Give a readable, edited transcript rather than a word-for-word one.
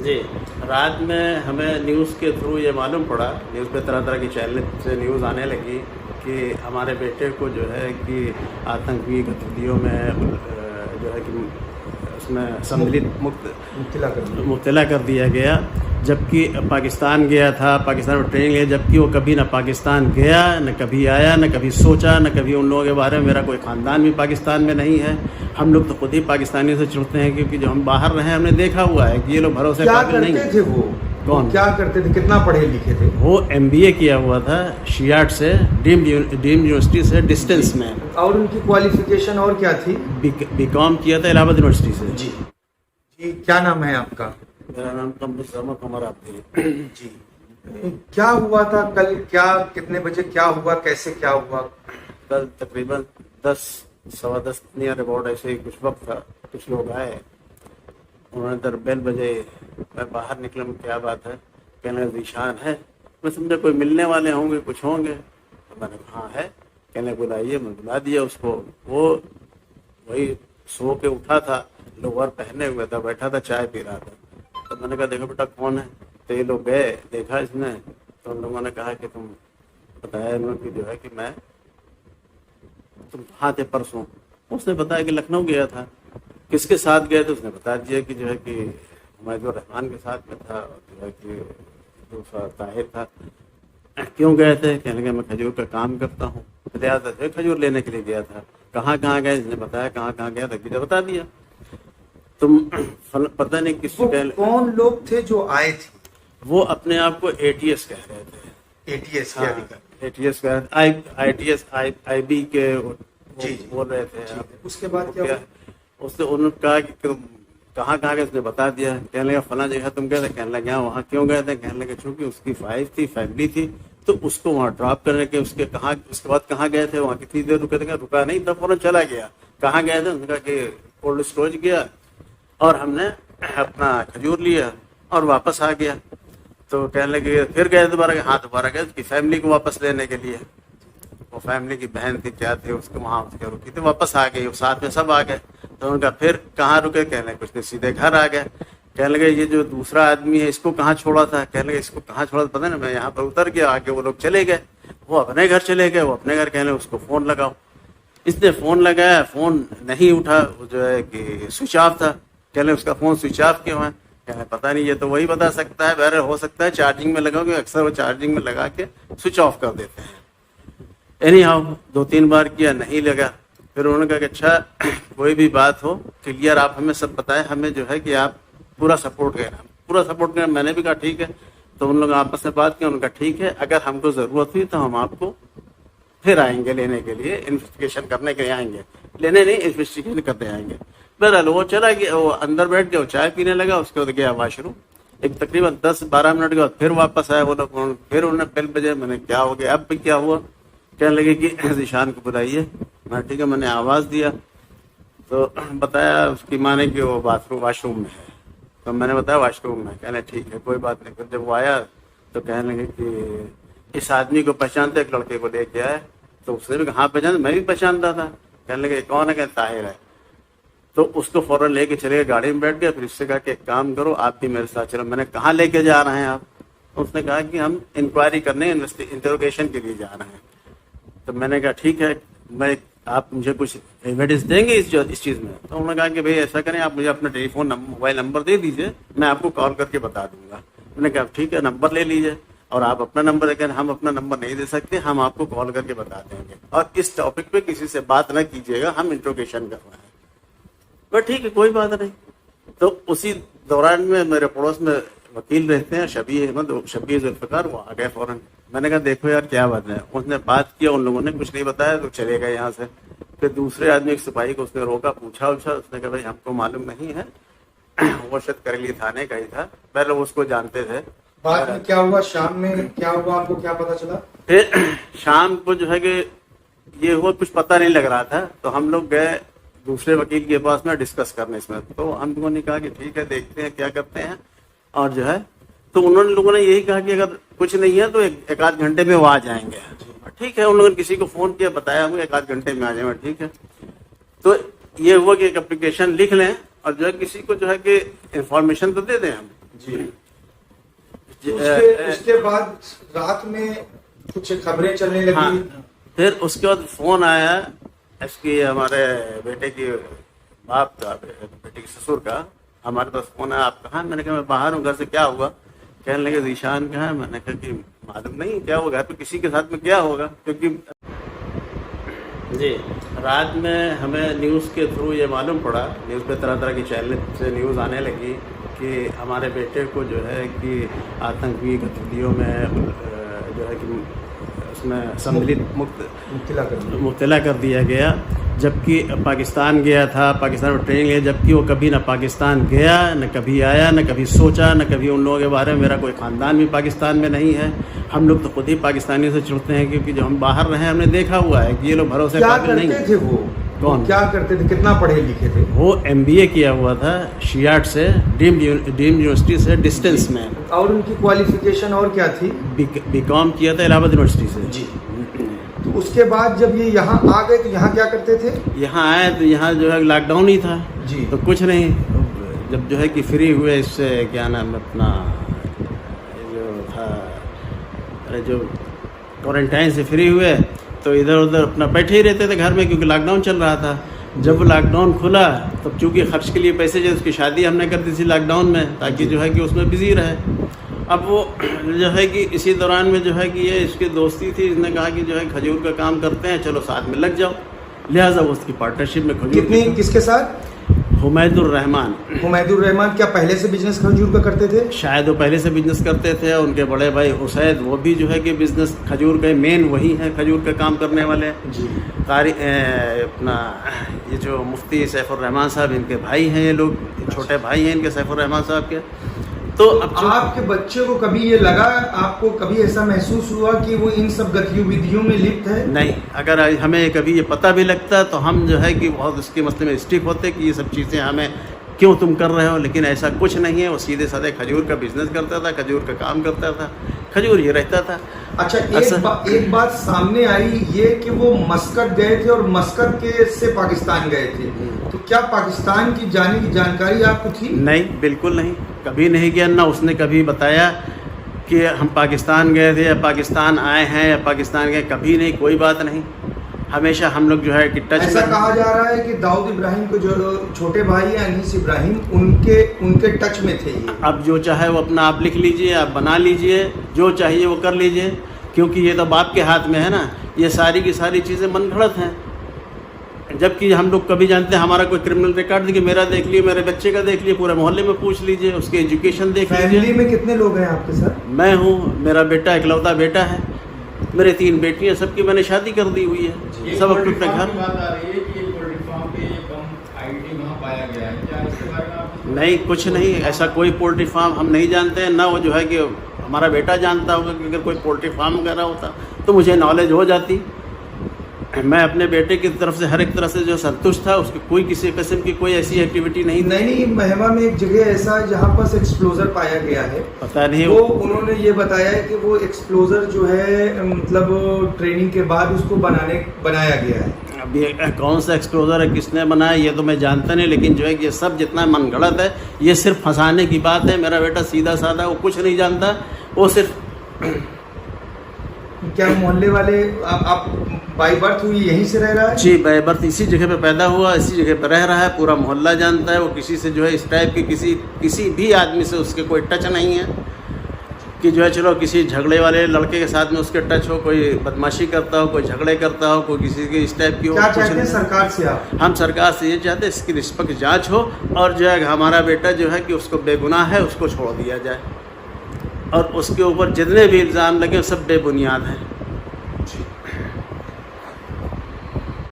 जी। रात में हमें न्यूज़ के थ्रू ये मालूम पड़ा, न्यूज़ पे तरह तरह की चैनल से न्यूज़ आने लगी कि हमारे बेटे को जो है कि आतंकी गतिविधियों में जो है कि उसमें सम्मिलित मुब्तला कर दिया गया, जबकि पाकिस्तान गया था, पाकिस्तान में ट्रेनिंग लिया, जबकि वो कभी ना पाकिस्तान गया, न कभी आया, न कभी सोचा, न कभी उन लोगों के बारे में। मेरा कोई ख़ानदान भी पाकिस्तान में नहीं है। हम लोग तो खुद ही पाकिस्तानियों से चिढ़ते हैं, क्योंकि जो हम बाहर रहे हमने देखा हुआ है कि ये लोग भरोसे काबिल नहीं थे। वो कौन क्या करते थे, कितना पढ़े लिखे थे? वो MBA किया हुआ था शियाट से, डीम्ड यूनिवर्सिटी से, डिस्टेंस में। और उनकी क्वालिफिकेशन और क्या थी? बीकॉम किया था इलाहाबाद यूनिवर्सिटी से। जी जी। क्या नाम है आपका? मेरा नाम कमर आपकी। जी। क्या हुआ था कल? क्या कितने बजे क्या हुआ, कैसे क्या हुआ? कल तकरीबन 10 सवा 10 नियर अबाउट ऐसे ही कुछ वक्त था। कुछ लोग आए, उन्होंने दरबेल बजे, मैं बाहर निकला, में क्या बात है, कहने लगे ज़ीशान है। मैं समझा कोई मिलने वाले होंगे, कुछ होंगे, तो मैंने कहा हाँ है। कहने बुलाइए, मैं बुला दिया उसको। वो वही सो के उठा था, लोअर पहने हुए था, बैठा था, चाय पी रहा था। तो मैंने कहा देखो बेटा कौन है। तो ये लोग गए, देखा इसने, तो उन लोगों ने कहा कि तुम बताया इन्होंने कि जो है कि मैं तुम कहाँ थे परसों। उसने बताया कि लखनऊ गया था। किसके साथ गए थे उसने बता दिया कि जो है कि हुमायूं रहमान के साथ में था, और जो है कि दूसरा ताहिर था। क्यों गए थे? कहने लगे मैं खजूर का काम करता हूँ, लिहाजा से खजूर लेने के लिए गया था। कहाँ कहाँ गए इसने बताया, कहाँ कहाँ गया था बता दिया। तुम पता नहीं किस कौन लोग थे जो आए थे? वो अपने आप को ATS कह रहे थे। ATS ATS ITS IB के बोल रहे थे। उसके बाद क्या? उसने उन्होंने कहा कि कहाँ कहाँ गए, उसने बता दिया। कहने लगा फला जगह तुम गए थे। कहने लगे वहाँ क्यों गए थे? कहने लगे चूंकि उसकी वाइफ थी, फैमिली थी, तो उसको वहाँ ड्रॉप करने के उसके बाद कहाँ गए थे, वहाँ कितनी देर रुके थे? रुका नहीं था, फौरन चला गया। कहाँ गए थे? उन्होंने कहा कि कोल्ड स्टोरेज गया और हमने अपना खजूर लिया और वापस आ गया। तो कहने लगे फिर गए दोबारा? हाँ दोबारा गए उसकी फैमिली को वापस लेने के लिए। वो फैमिली की बहन थी, क्या थे, उसको वहाँ उसके रुकी थी, वापस आ गई, साथ में सब आ गए। तो उनका फिर कहाँ रुके? कहने कुछ नहीं, सीधे घर आ गए। कहने लगे ये जो दूसरा आदमी है इसको कहाँ छोड़ा था? कहने लगे इसको कहाँ छोड़ा था पता नहीं, मैं यहाँ पर उतर गया, आगे वो लोग चले गए, वो अपने घर चले गए, वो अपने घर। कहने उसको फोन लगाओ। इसने फोन लगाया, फोन नहीं उठा, जो है कि स्विच ऑफ था। कहने उसका फोन स्विच ऑफ क्यों है? कहने पता नहीं, ये तो वही बता सकता है, बहरहाल हो सकता है चार्जिंग में लगाओगे, अक्सर वो चार्जिंग में लगा के स्विच ऑफ कर देते हैं। एनी हाउ 2-3 बार किया, नहीं लगा। फिर उन्होंने कहा कि अच्छा कोई भी बात हो क्लियर आप हमें सब बताएं, हमें जो है कि आप पूरा सपोर्ट करना। मैंने भी कहा ठीक है। तो उन लोग आपस में बात किया, उनका ठीक है, अगर हमको ज़रूरत हुई तो हम आपको फिर आएंगे लेने के लिए, इन्वेस्टिगेशन करने के लिए आएंगे, लेने नहीं इन्वेस्टिगेशन करने आएंगे। बहरहाल वो चला गया, वो अंदर बैठ गया, वो चाय पीने लगा, उसके बाद गया वॉशरूम। एक तकरीबन 10-12 मिनट के बाद फिर वापस आया वो लोग, फिर उन्होंने बेल बजे। मैंने क्या हो गया, अब भी क्या हुआ? कहने लगे कि ज़ीशान को बुलाइए। मैं ठीक है, मैंने आवाज़ दिया तो बताया उसकी माँ ने कि वो वॉशरूम में है। तो मैंने बताया वॉशरूम में। कहने ठीक है कोई बात नहीं। फिर जब वो आया तो कहने लगे कि इस आदमी को पहचानते, एक लड़के को लेके आए। तो उसने भी कहा हाँ पहचान, मैं भी पहचानता था। कहने लगे कौन है? कहते ताहिर है। तो उसको फौरन लेके चले गए, गाड़ी में बैठ गया। फिर उससे कहा कि एक काम करो आप भी मेरे साथ चलो। मैंने कहाँ लेके जा रहे हैं आप? उसने कहा कि हम इंक्वायरी करने, इंटरोगेशन के लिए जा रहे हैं। तो मैंने कहा ठीक है, आप मुझे कुछ एविडेंस देंगे इस चीज़ में? तो उन्होंने कहा कि भाई ऐसा करें, आप मुझे अपना टेलीफोन मोबाइल नंबर दे दीजिए, मैं आपको कॉल करके बता दूंगा। मैंने कहा ठीक है, नंबर ले लीजिए और आप अपना नंबर देखें। हम अपना नंबर नहीं दे सकते, हम आपको कॉल करके बता देंगे, और इस टॉपिक पे किसी से बात न कीजिएगा, हम इंट्रोगेशन कर रहे हैं। बस ठीक है कोई बात नहीं। तो उसी दौरान में मेरे पड़ोस में वकील रहते हैं शबीर जुल्फ़िकार, वो आ गए फौरन। मैंने कहा देखो यार क्या बात है। उसने बात किया, उन लोगों ने कुछ नहीं बताया, तो चले गए यहाँ से। फिर दूसरे आदमी एक सिपाही को उसने रोका, पूछा। उसने कहा भाई हमको मालूम नहीं है, वो शायद करेली थाने का ही था, पहले उसको जानते थे। बाद में क्या हुआ? शाम में क्या हुआ, आपको क्या पता चला? फिर शाम को जो है कि ये हुआ, कुछ पता नहीं लग रहा था, तो हम लोग गए दूसरे वकील के पास में डिस्कस करने इसमें। तो हम लोगों ने कहा कि ठीक है देखते हैं क्या करते हैं, और जो है तो उन्होंने लोगों ने यही कहा कि अगर कुछ नहीं है तो एक आध घंटे में वो आ जाएंगे। ठीक है, उन लोगों ने किसी को फोन किया, बताया हमें 1 आध घंटे में आ जाएंगे। ठीक है, तो ये हुआ कि एक एप्लीकेशन लिख लें और जो है किसी को जो है कि इंफॉर्मेशन तो दे दें हम, जी। ज- उसके बाद रात में कुछ खबरें चलने लगी। हाँ, फिर उसके बाद फोन आया इसकी, हमारे बेटे की बाप का, बेटे के ससुर का, हमारे पास फोन आया, आप कहाँ? मैंने कहा मैं बाहर हूँ, घर से क्या हुआ? कहने लगे ज़ीशान कहाँ है? मैंने कहा कि मालूम नहीं क्या हुआ, घर पे किसी के साथ में क्या होगा, क्योंकि जी रात में हमें न्यूज़ के थ्रू ये मालूम पड़ा, न्यूज़ पे तरह तरह की चैनल से न्यूज़ आने लगी कि हमारे बेटे को जो है कि आतंकी गतिविधियों में जो है कि उसमें सम्मिलित मुब्तला कर दिया गया, जबकि पाकिस्तान गया था, पाकिस्तान में ट्रेनिंग है, जबकि वो कभी ना पाकिस्तान गया, न कभी आया, न कभी सोचा, न कभी उन लोगों के बारे में, मेरा कोई ख़ानदान भी पाकिस्तान में नहीं है, हम लोग तो खुद ही पाकिस्तानियों से चिढ़ते हैं, क्योंकि जो हम बाहर रहे हमने देखा हुआ है कि ये लोग भरोसे काबिल नहीं है। थे वो कौन क्या करते थे, कितना पढ़े लिखे थे? वो MBA किया हुआ था शियाट से, डीम्ड यूनिवर्सिटी से, डिस्टेंस में। और उनकी क्वालिफिकेशन और क्या थी? बीकॉम किया था इलाहाबाद यूनिवर्सिटी से जी। तो उसके बाद जब ये यहाँ आ गए तो यहाँ क्या करते थे? यहाँ आए तो यहाँ जो है लॉकडाउन ही था जी। तो कुछ नहीं, जब जो है कि फ्री हुए इससे, क्या नाम अपना जो था, अरे जो क्वारंटाइन से फ्री हुए तो इधर उधर अपना बैठे ही रहते थे घर में, क्योंकि लॉकडाउन चल रहा था। जब लॉकडाउन खुला तब चूँकि खर्च के लिए पैसे, जो उसकी शादी हमने कर दी थी लॉकडाउन में, ताकि जो है कि उसमें बिजी रहे। अब वो जो है कि इसी दौरान में जो है कि ये इसकी दोस्ती थी, इसने कहा कि जो है खजूर का काम करते हैं, चलो साथ में लग जाओ, लिहाजा वो उसकी पार्टनरशिप में खजूर। किसके साथ? हुमैदुर रहमान। हुमैदुर रहमान क्या पहले से बिजनेस खजूर का करते थे? शायद वो पहले से बिजनेस करते थे, उनके बड़े भाई उसैद वो भी जो है कि बिजनेस खजूर के मेन वही है, खजूर का काम करने वाले जी। अपना ये जो मुफ्ती सैफुर रहमान साहब, इनके भाई हैं ये लोग, छोटे भाई हैं इनके सैफुर रहमान साहब के। तो अब आपके बच्चे को कभी ये लगा, आपको कभी ऐसा महसूस हुआ कि वो इन सब गतिविधियों में लिप्त है? नहीं, अगर हमें कभी ये पता भी लगता तो हम जो है कि बहुत इसके मसले में स्टिक होते कि ये सब चीज़ें हमें क्यों तुम कर रहे हो, लेकिन ऐसा कुछ नहीं है। वो सीधे साधे खजूर का बिजनेस करता था, खजूर का काम करता था, खजूर ये रहता था। अच्छा, एक बात सामने आई ये कि वो मस्कट गए थे और मस्कट के से पाकिस्तान गए थे, तो क्या पाकिस्तान की जाने की जानकारी आपको थी? नहीं, बिल्कुल नहीं, कभी नहीं किया। ना उसने कभी बताया कि हम पाकिस्तान गए थे या पाकिस्तान आए हैं या पाकिस्तान गए, कभी नहीं, कोई बात नहीं। हमेशा हम लोग जो है कि टच। ऐसा कहा जा रहा है कि दाऊद इब्राहिम को जो छोटे भाई हैं अनीस इब्राहिम, उनके टच में थे ये। अब जो चाहे वो अपना आप लिख लीजिए, आप बना लीजिए, जो चाहिए वो कर लीजिए, क्योंकि ये तो बाप के हाथ में है ना। ये सारी की सारी चीज़ें मनगढ़ंत हैं, जबकि हम लोग कभी जानते हैं हमारा कोई क्रिमिनल रिकॉर्ड देखिए, मेरा देख लिए, मेरे बच्चे का देख लिए, पूरे मोहल्ले में पूछ लीजिए, उसके एजुकेशन देख लीजिए। फैमिली में कितने लोग हैं आपके साथ? मैं हूँ, मेरा बेटा इकलौता बेटा है, मेरे 3 बेटियां, सबकी मैंने शादी कर दी हुई है, सब अपने अपने घर। नहीं, कुछ नहीं, ऐसा कोई पोल्ट्री फार्म हम नहीं जानते हैं, ना वो जो है कि हमारा बेटा जानता होगा कि अगर कोई पोल्ट्री फार्म वगैरह होता तो मुझे नॉलेज हो जाती। मैं अपने बेटे की तरफ से हर एक तरह से जो संतुष्ट था, उसकी कोई किसी किस्म की कोई ऐसी एक्टिविटी नहीं। नहीं, महमा में एक जगह ऐसा है जहाँ पर एक्सप्लोजर पाया गया है, पता नहीं वो उन्होंने ये बताया है कि वो एक्सप्लोजर जो है मतलब ट्रेनिंग के बाद उसको बनाया गया है। अब ये कौन सा एक्सप्लोजर है, किसने बनाया, ये तो मैं जानता नहीं, लेकिन जो है कि ये सब जितना मनगढ़ंत है, ये सिर्फ फंसाने की बात है। मेरा बेटा सीधा साधा, वो कुछ नहीं जानता, वो सिर्फ। क्या मोहल्ले वाले आप बाई बर्थ हुई यहीं से रह रहा है? जी, बाई बर्थ इसी जगह पे पैदा हुआ, इसी जगह पे रह रहा है, पूरा मोहल्ला जानता है। वो किसी से जो है इस टाइप की किसी भी आदमी से उसके कोई टच नहीं है कि जो है चलो किसी झगड़े वाले लड़के के साथ में उसके टच हो, कोई बदमाशी करता हो, कोई झगड़े करता हो, कोई किसी के इस टाइप की हो। क्या चाहते हैं सरकार से आप? हम सरकार से ये चाहते हैं इसकी निष्पक्ष जाँच हो, और जो है हमारा बेटा जो है कि उसको बेगुनाह है उसको छोड़ दिया जाए, और उसके ऊपर जितने भी इल्ज़ाम लगे सब बेबुनियाद हैं।